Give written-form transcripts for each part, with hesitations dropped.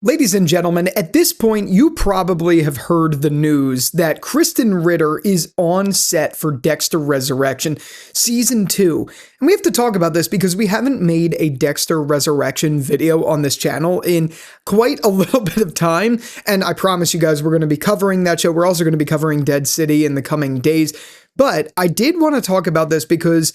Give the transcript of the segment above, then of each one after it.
Ladies and gentlemen, at this point, you probably have heard the news that Krysten Ritter is on set for Dexter Resurrection Season 2. And we have to talk about this because we haven't made a Dexter Resurrection video on this channel in quite a little bit of time. And I promise you guys, we're going to be covering that show. We're also going to be covering Dead City in the coming days. But I did want to talk about this because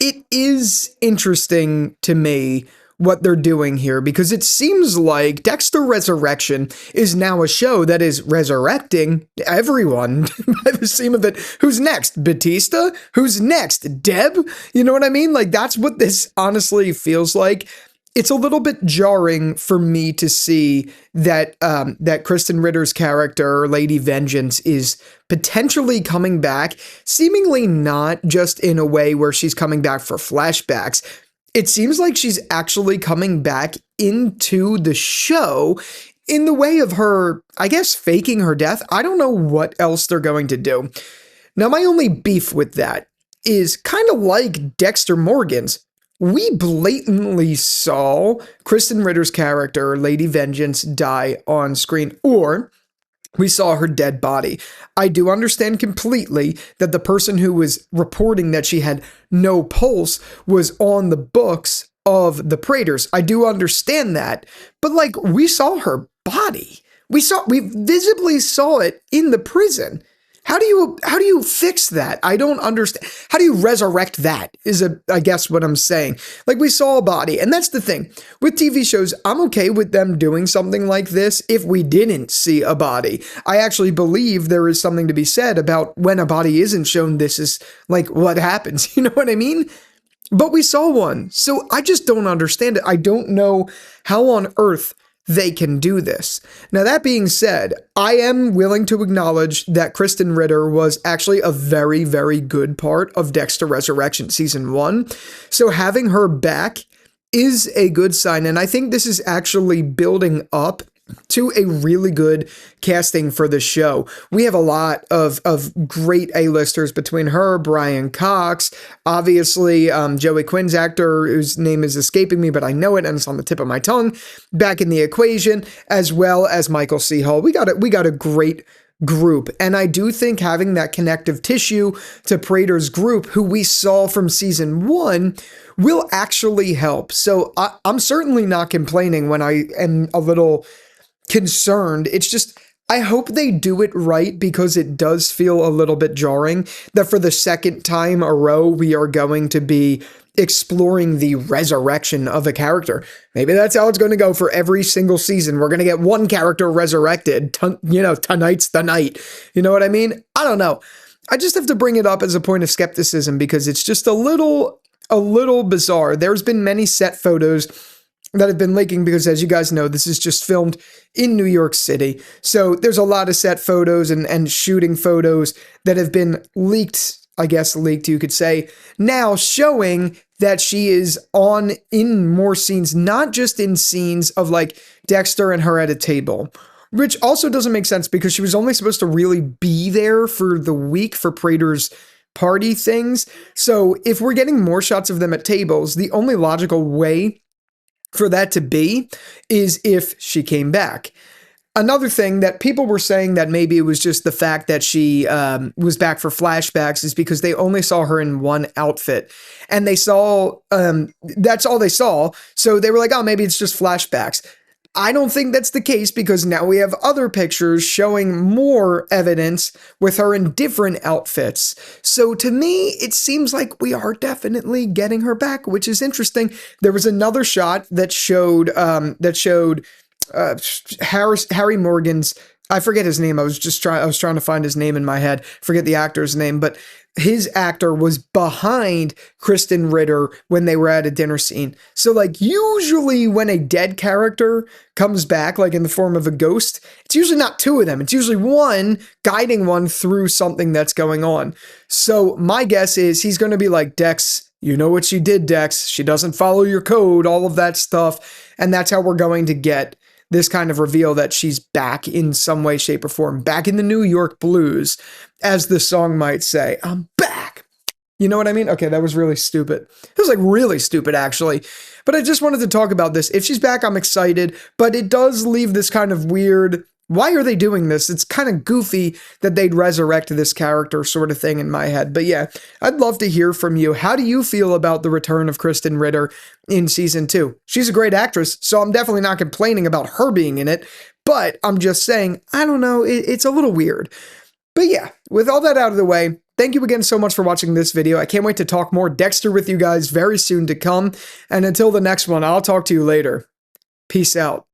it is interesting to me what they're doing here, because it seems like Dexter Resurrection is now a show that is resurrecting everyone by the seam of it. Who's next? Batista? Who's next? Deb? You know what I mean? Like, that's what this honestly feels like. It's a little bit jarring for me to see that that Krysten Ritter's character, Lady Vengeance, is potentially coming back, seemingly not just in a way where she's coming back for flashbacks. It seems like she's actually coming back into the show in the way of her, I guess, faking her death. I don't know what else they're going to do. Now, my only beef with that is kind of like Dexter Morgan's. We blatantly saw Krysten Ritter's character, Lady Vengeance, die on screen, or we saw her dead body. I do understand completely that the person who was reporting that she had no pulse was on the books of the Praters. I do understand that. But like, we saw her body. We visibly saw it in the prison. How do you fix that? I don't understand. How do you resurrect that is I guess what I'm saying. Like, we saw a body, and that's the thing. With TV shows, I'm okay with them doing something like this if we didn't see a body. I actually believe there is something to be said about when a body isn't shown, this is like what happens. You know what I mean? But we saw one. So I just don't understand it. I don't know how on earth they can do this. Now, that being said, I am willing to acknowledge that Krysten Ritter was actually a very, very good part of Dexter Resurrection Season 1. So having her back is a good sign, and I think this is actually building up to a really good casting for the show. We have a lot of great A-listers between her, Brian Cox, obviously Joey Quinn's actor, whose name is escaping me, but I know it and it's on the tip of my tongue, back in the equation, as well as Michael C. Hall. We got a great group, and I do think having that connective tissue to Prater's group, who we saw from Season 1, will actually help. So I'm certainly not complaining when I am a little concerned. It's just, I hope they do it right, because it does feel a little bit jarring that for the second time a row we are going to be exploring the resurrection of a character. Maybe that's how it's going to go for every single season. We're going to get one character resurrected. Tonight's the night. You know what I mean? I don't know. I just have to bring it up as a point of skepticism because it's just a little bizarre. There's been many set photos that have been leaking because, as you guys know, this is just filmed in New York City. So there's a lot of set photos and shooting photos that have been leaked, you could say, now showing that she is in more scenes, not just in scenes of like Dexter and her at a table, which also doesn't make sense because she was only supposed to really be there for the week for Prater's party things. So if we're getting more shots of them at tables, the only logical way for that to be is if she came back. Another thing that people were saying that maybe it was just the fact that she was back for flashbacks is because they only saw her in one outfit, and they saw that's all they saw. So they were like, oh, maybe it's just flashbacks. I don't think that's the case, because now we have other pictures showing more evidence with her in different outfits. So to me, it seems like we are definitely getting her back, which is interesting. There was another shot that showed Harry Morgan's, I forget his name. I was trying to find his name in my head. Forget the actor's name, but his actor was behind Krysten Ritter when they were at a dinner scene. So like, usually when a dead character comes back, like in the form of a ghost, it's usually not two of them. It's usually one guiding one through something that's going on. So my guess is he's going to be like, Dex, you know what she did, Dex. She doesn't follow your code, all of that stuff. And that's how we're going to get this kind of reveal that she's back in some way, shape, or form, back in the New York blues, as the song might say. I'm back. You know what I mean? Okay, that was really stupid. It was like really stupid, actually. But I just wanted to talk about this. If she's back, I'm excited. But it does leave this kind of weird, why are they doing this? It's kind of goofy that they'd resurrect this character sort of thing in my head. But yeah, I'd love to hear from you. How do you feel about the return of Krysten Ritter in season 2? She's a great actress, so I'm definitely not complaining about her being in it. But I'm just saying, I don't know, it's a little weird. But yeah, with all that out of the way, thank you again so much for watching this video. I can't wait to talk more Dexter with you guys very soon to come. And until the next one, I'll talk to you later. Peace out.